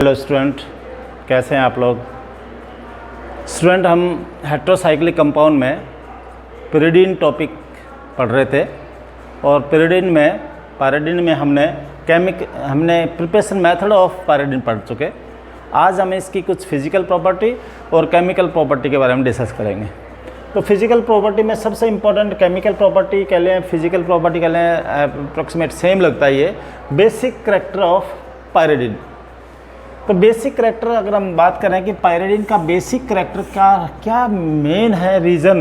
Hello student, कैसे हैं आप लोग। स्टूडेंट, हम हेट्रोसाइक्लिक कंपाउंड में pyridine टॉपिक पढ़ रहे थे और pyridine में हमने प्रिपरेशन मेथड ऑफ pyridine पढ़ चुके। आज हम इसकी कुछ फिजिकल प्रॉपर्टी और केमिकल प्रॉपर्टी के बारे में डिस्कस करेंगे। तो फिजिकल प्रॉपर्टी में सबसे इम्पोर्टेंट केमिकल प्रॉपर्टी कह लें, फिजिकल प्रॉपर्टी कह लें, अप्रोक्सीमेट सेम लगता है ये, बेसिक करैक्टर ऑफ pyridine। तो बेसिक करैक्टर अगर हम बात करें कि pyridine का बेसिक करैक्टर क्या मेन है रीज़न,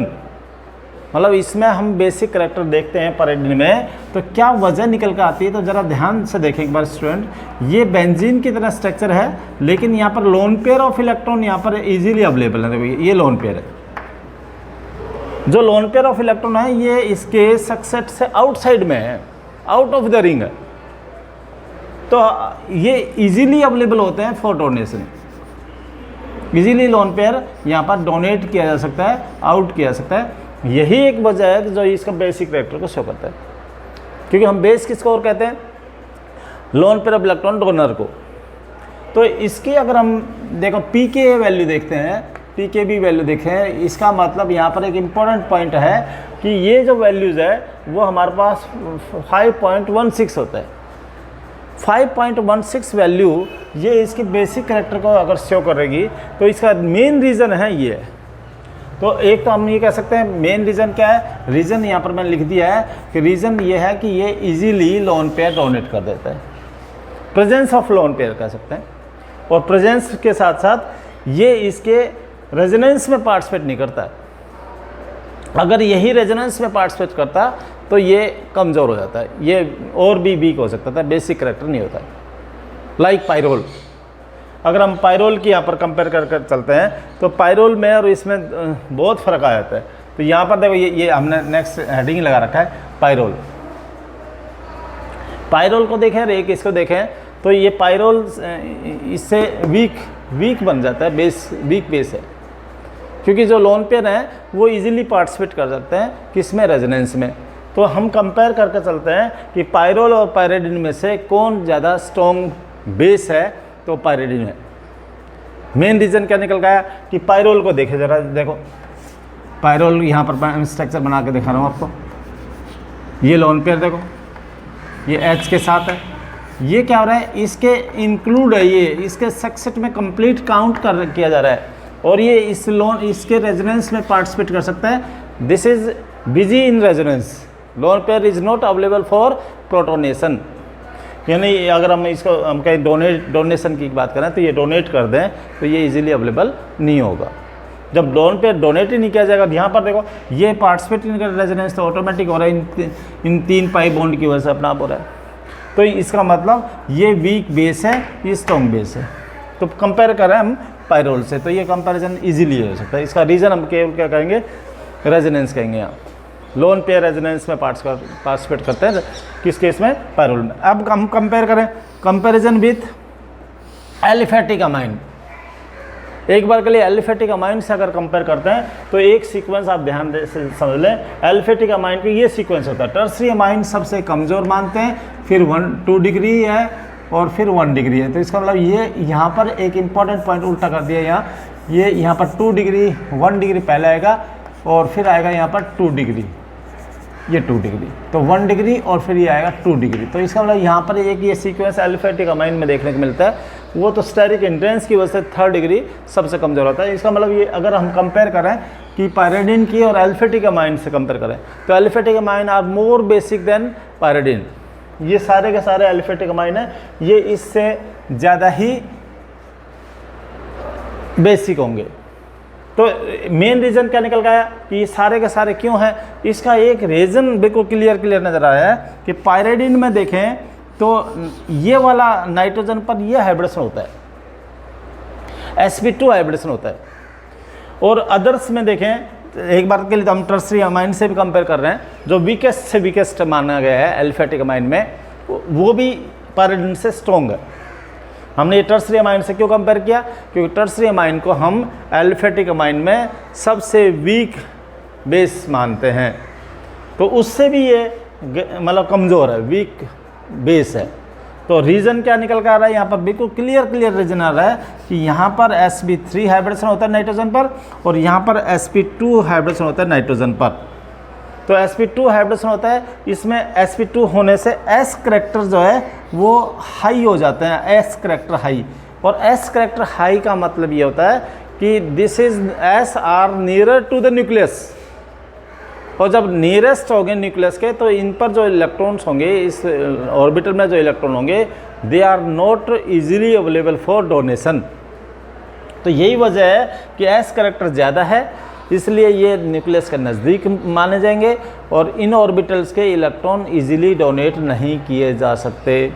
मतलब इसमें हम बेसिक करैक्टर देखते हैं pyridine में तो क्या वजह निकल कर आती है। तो ज़रा ध्यान से देखें एक बार स्टूडेंट, ये बेंजीन की तरह स्ट्रक्चर है लेकिन यहाँ पर लोन पेयर ऑफ इलेक्ट्रॉन यहाँ पर इजीली अवेलेबल है। देखो ये लोन पेयर है, जो लोन पेयर ऑफ इलेक्ट्रॉन है ये इसके सक्सेट से आउटसाइड में है, आउट ऑफ द रिंग है, तो ये इजीली अवेलेबल होते हैं for donation. Easily lone pair यहाँ पर डोनेट किया जा सकता है, आउट किया जा सकता है। यही एक वजह है जो इसका बेसिक करैक्टर को शो करता है, क्योंकि हम बेस किसको और कहते हैं, lone pair of electron donor को। तो इसकी अगर हम देखो पी के वैल्यू देखते हैं, पी के भी वैल्यू देखें, इसका मतलब यहाँ पर एक इम्पॉर्टेंट पॉइंट है कि ये जो वैल्यूज़ है वो हमारे पास 5.16 होता है। 5.16 वैल्यू ये इसकी बेसिक करैक्टर को अगर शो करेगी तो इसका मेन रीज़न है ये। तो एक तो हम ये कह सकते हैं मेन रीज़न क्या है, रीज़न यहाँ पर मैंने लिख दिया है कि रीज़न ये है कि ये इजीली लोन पेयर डोनेट कर देता है, प्रेजेंस ऑफ लोन पेयर कह सकते हैं। और प्रेजेंस के साथ साथ ये इसके रेजोनेंस में पार्टिसिपेट नहीं करता है। अगर यही रेजोनेंस में पार्टिसिपेट करता तो ये कमज़ोर हो जाता है, ये और भी वीक हो सकता था, बेसिक करैक्टर नहीं होता है। लाइक पायरोल, अगर हम पायरोल की यहाँ पर कंपेयर कर चलते हैं तो पायरोल में और इसमें बहुत फ़र्क आ जाता है। तो यहाँ पर देखो ये हमने नेक्स्ट हेडिंग लगा रखा है पायरोल। पायरोल को देखें और एक इसको देखें तो ये पायरोल इससे वीक बन जाता है, वीक बेस है, क्योंकि जो लोन पेयर हैं वो इजीली पार्टिसिपेट कर सकते हैं किसमें, रेजोनेंस में। तो हम कंपेयर करके चलते हैं कि पायरोल और pyridine में से कौन ज़्यादा स्ट्रॉन्ग बेस है, तो pyridine है। मेन रीज़न क्या निकल गया कि पायरोल को देखे ज़रा, देखो पायरोल यहाँ पर स्ट्रक्चर बना के दिखा रहा हूँ आपको। ये लोन पेयर देखो, ये H के साथ है, ये क्या हो रहा है, इसके इंक्लूड है, ये इसके सक्सेट में कंप्लीट काउंट किया जा रहा है और ये इसके रेजोनेंस में पार्टिसिपेट कर सकता है। This is busy in resonance, lone pair is not available for protonation. यानी अगर हम कहीं डोनेशन की बात करें तो ये डोनेट कर दें तो ये इजीली अवेलेबल नहीं होगा। जब लोन पेयर डोनेट ही नहीं किया जाएगा, यहाँ पर देखो ये पार्टिसिपेट नहीं कर रेजोनेंस तो ऑटोमेटिक हो रहा है, इन 3 पाई बॉन्ड की वजह से अपना आप हो रहा है। तो इसका मतलब ये वीक बेस है, ये स्ट्रॉन्ग बेस है। तो कंपेयर करें हम पायरोल से तो ये कंपैरिजन इजीली हो सकता है। इसका रीज़न हम केवल क्या कहेंगे, रेजोनेंस कहेंगे। यहाँ लोन पेयर रेजोनेंस में पार्टिसिपेट करते हैं, किस केस में, पायरोल में। अब हम कंपेयर करें, कंपैरिजन विथ एलिफेटिक अमाइन। एक बार के लिए एलिफेटिक अमाइन से अगर कंपेयर करते हैं तो एक सीक्वेंस आप ध्यान से समझ लें। एलिफेटिक अमाइन का ये सीक्वेंस होता है, टर्सरी अमाइन सबसे कमज़ोर मानते हैं, फिर 2 डिग्री है और फिर 1 डिग्री है। तो इसका मतलब ये यहाँ पर एक इम्पॉर्टेंट पॉइंट उल्टा कर दिया, यहाँ पर 2 डिग्री 1 डिग्री पहले आएगा और फिर आएगा यहाँ पर 2 डिग्री, ये 2 डिग्री, तो 1 डिग्री और फिर ये आएगा 2 डिग्री। तो इसका मतलब यहाँ पर एक ये सीक्वेंस एलिफेटिक अमाइन में देखने को मिलता है। वो तो स्टेरिक इंटेंस की वजह से 3rd डिग्री सबसे कमज़ोर होता है। इसका मतलब ये अगर हम कंपेयर करें कि pyridine की और एलिफेटिक अमाइन से कंपेयर करें तो aliphatic amine are more basic than pyridine। ये सारे के सारे एलिफेटिक अमाइन है, ये इससे ज़्यादा ही बेसिक होंगे। तो मेन रीज़न क्या निकल गया कि ये सारे के सारे क्यों हैं, इसका एक रीज़न बिल्कुल क्लियर नज़र आया है कि pyridine में देखें तो ये वाला नाइट्रोजन पर ये हाइब्रिडेशन होता है, sp2 हाइब्रिडेशन होता है। और अदर्स में देखें, एक बार के लिए तो हम टर्सरी अमाइन से भी कंपेयर कर रहे हैं, जो वीकेस्ट से वीकेस्ट माना गया है एलिफेटिक अमाइन में, वो भी pyridine से स्ट्रॉन्ग है। हमने ये टर्सरी अमाइन से क्यों कंपेयर किया, क्योंकि टर्सरी अमाइन को हम एलिफेटिक अमाइन में सबसे वीक बेस मानते हैं, तो उससे भी ये मतलब कमज़ोर है, वीक बेस है। तो रीज़न क्या निकल कर आ रहा है यहाँ पर, बिल्कुल क्लियर रीजन आ रहा है कि यहाँ पर sp3 हाइब्रिडेशन होता है नाइट्रोजन पर और यहाँ पर sp2 हाइब्रिडेशन होता है नाइट्रोजन पर। तो sp2 हाइब्रिडेशन होता है, इसमें sp2 होने से s करैक्टर जो है वो हाई हो जाते हैं, s करैक्टर हाई। और s करैक्टर हाई का मतलब ये होता है कि this is s are nearer to the nucleus. और जब नियरेस्ट होंगे न्यूक्लियस के तो इन पर जो इलेक्ट्रॉन्स होंगे, इस ऑर्बिटल में जो इलेक्ट्रॉन होंगे, they are not easily available for donation. तो यही वजह है कि s करैक्टर ज़्यादा है, इसलिए ये न्यूक्लियस के नज़दीक माने जाएंगे और इन ऑर्बिटल्स के इलेक्ट्रॉन इजीली डोनेट नहीं किए जा सकते।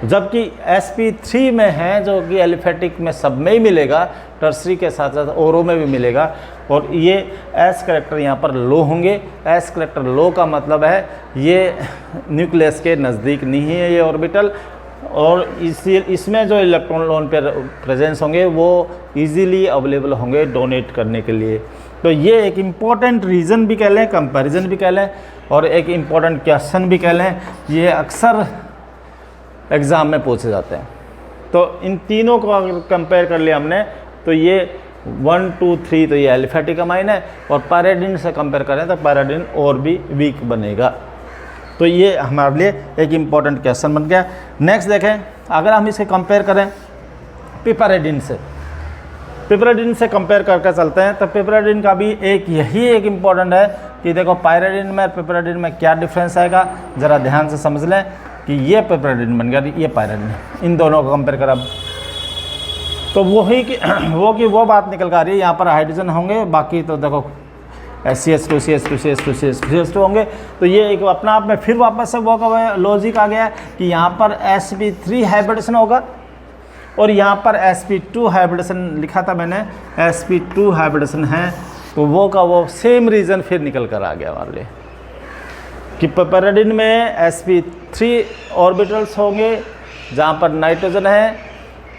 जबकि sp3 में है जो कि एलिफेटिक में सब में ही मिलेगा, टर्सरी के साथ साथ ओरो में भी मिलेगा, और ये s करैक्टर यहाँ पर लो होंगे। s करैक्टर लो का मतलब है ये न्यूक्लियस के नज़दीक नहीं है ये ऑर्बिटल, और इसमें जो इलेक्ट्रॉन लोन पेयर प्रेजेंस होंगे वो इजीली अवेलेबल होंगे डोनेट करने के लिए। तो ये एक इम्पॉर्टेंट रीज़न भी कह लें, कंपैरिजन भी कह लें, और एक इम्पॉर्टेंट क्वेश्चन भी कह लें। ये अक्सर एग्ज़ाम में पूछे जाते हैं। तो इन तीनों को अगर कंपेयर कर लिया हमने तो ये 1 2 3 तो ये एलिफेटिक अमाइन है, और पैराडिन से कंपेयर करें तो पैराडिन और भी वीक बनेगा। तो ये हमारे लिए एक इम्पॉर्टेंट क्वेश्चन बन गया। नेक्स्ट देखें, अगर हम इसे कंपेयर करें पिपराडिन से, पिपराडिन से कंपेयर करके चलते हैं, तो पिपराडिन का भी यही एक इम्पॉर्टेंट है कि देखो पायराडिन में पिपराडिन में क्या डिफरेंस आएगा, ज़रा ध्यान से समझ लें कि ये पिपराडिन बन गया, ये पायराडिन, इन दोनों को कंपेयर कर अब तो वही कि वो बात निकल कर आ रही है। यहाँ पर हाइड्रोजन होंगे, बाकी तो देखो CH2 CH2 CH2 CH2 होंगे। तो ये एक अपना आप में फिर वापस से वो का लॉजिक आ गया कि यहाँ पर sp3 हाइब्रिडेशन होगा और यहाँ पर sp2 हाइब्रिडेशन लिखा था मैंने, sp2 हाइब्रिडेशन है, तो वो का वो सेम रीज़न फिर निकल कर आ गया हमारे लिए कि पिपराडिन में sp3 ऑर्बिटल्स होंगे जहाँ पर नाइट्रोजन है,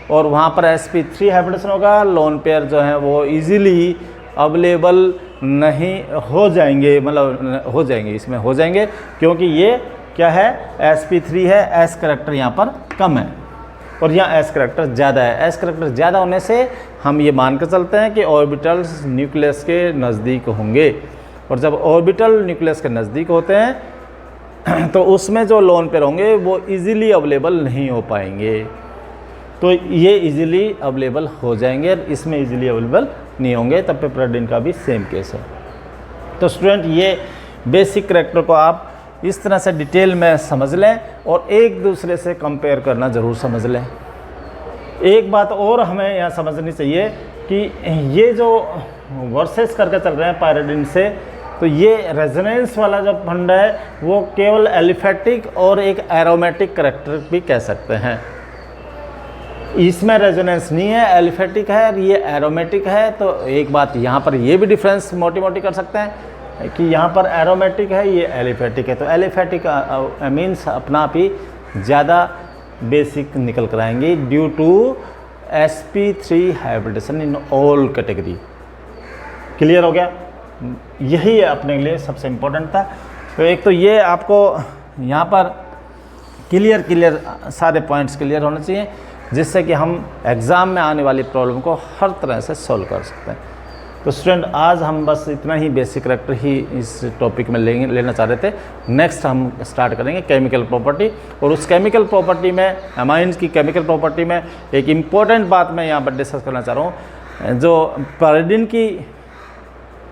और वहाँ पर sp3 हाइब्रिडेशन होगा, लोन पेयर जो हैं वो इजीली अवेलेबल नहीं हो जाएंगे, मतलब हो जाएंगे, इसमें हो जाएंगे क्योंकि ये क्या है, sp3 है, s करैक्टर यहाँ पर कम है और यहाँ s करैक्टर ज़्यादा है। s करैक्टर ज़्यादा होने से हम ये मान कर चलते हैं कि ऑर्बिटल्स न्यूक्लियस के नज़दीक होंगे, और जब ऑर्बिटल न्यूक्लियस के नज़दीक होते हैं तो उसमें जो लोन पेयर होंगे वो इजीली अवेलेबल नहीं हो पाएंगे, तो ये इजीली अवेलेबल हो जाएंगे, इसमें इजीली अवेलेबल नहीं होंगे। तब पिपराडिन का भी सेम केस है। तो स्टूडेंट ये बेसिक करैक्टर को आप इस तरह से डिटेल में समझ लें और एक दूसरे से कंपेयर करना ज़रूर समझ लें। एक बात और हमें यहाँ समझनी चाहिए कि ये जो वर्सेस करके चल रहे हैं पायराडिन से, तो ये रेजोनेंस वाला जो फंड है वो केवल एलिफेटिक और एक एरोमेटिक करैक्टर भी कह सकते हैं। इसमें रेजोनेंस नहीं है, एलिफेटिक है और ये एरोमेटिक है। तो एक बात यहाँ पर ये भी डिफरेंस मोटी कर सकते हैं कि यहाँ पर एरोमेटिक है, ये एलिफेटिक है। तो एलिफेटिक मीन्स अपना आप ही ज़्यादा बेसिक निकल कर आएंगे due to sp3 hybridisation in all category. Clear हो गया? यही अपने लिए सबसे इम्पोर्टेंट था। तो एक तो ये आपको यहाँ पर क्लियर सारे पॉइंट्स क्लियर होने चाहिए, जिससे कि हम एग्ज़ाम में आने वाली प्रॉब्लम को हर तरह से सॉल्व कर सकते हैं। तो स्टूडेंट आज हम बस इतना ही बेसिक करैक्टर ही इस टॉपिक में लेना चाह रहे थे। नेक्स्ट हम स्टार्ट करेंगे केमिकल प्रॉपर्टी, और उस केमिकल प्रॉपर्टी में अमाइंस की केमिकल प्रॉपर्टी में एक इम्पॉर्टेंट बात मैं यहाँ पर डिस्कस करना चाह रहा हूँ। जो पैराडिन की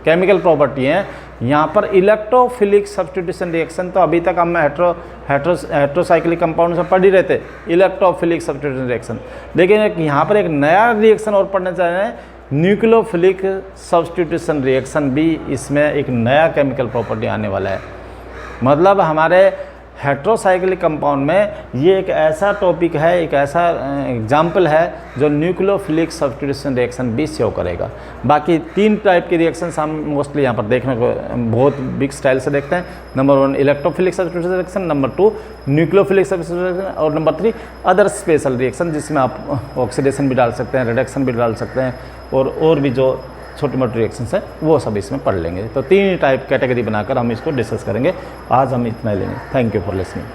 केमिकल प्रॉपर्टी है, यहाँ पर इलेक्ट्रोफिलिक सब्स्टिट्यूशन रिएक्शन, तो अभी तक हम हेट्रोसाइक्लिक कंपाउंड से पढ़ ही रहे थे इलेक्ट्रोफिलिक सब्स्टिट्यूशन रिएक्शन, लेकिन यहाँ पर एक नया रिएक्शन और पढ़ने जा रहे हैं, न्यूक्लियोफिलिक सब्स्टिट्यूशन रिएक्शन भी इसमें एक नया केमिकल प्रॉपर्टी आने वाला है। मतलब हमारे हेट्रोसाइक्लिक कंपाउंड में ये एक ऐसा टॉपिक है, एक ऐसा एग्जाम्पल है जो न्यूक्लियोफिलिक सब्स्टिट्यूशन रिएक्शन भी शो करेगा। बाकी 3 टाइप के रिएक्शंस हम मोस्टली यहाँ पर देखने को बहुत बिग स्टाइल से देखते हैं। Number 1 electrophilic substitution reaction, number 2 nucleophilic substitution reaction, और नंबर 3 अदर स्पेशल रिएक्शन, जिसमें आप ऑक्सीडेशन भी डाल सकते हैं, रिडक्शन भी डाल सकते हैं, और भी जो छोटी मोटी रिएक्शंस है वो सब इसमें पढ़ लेंगे। तो 3 टाइप कैटेगरी बनाकर हम इसको डिस्कस करेंगे। आज हम इतना ही लेंगे। Thank you for listening.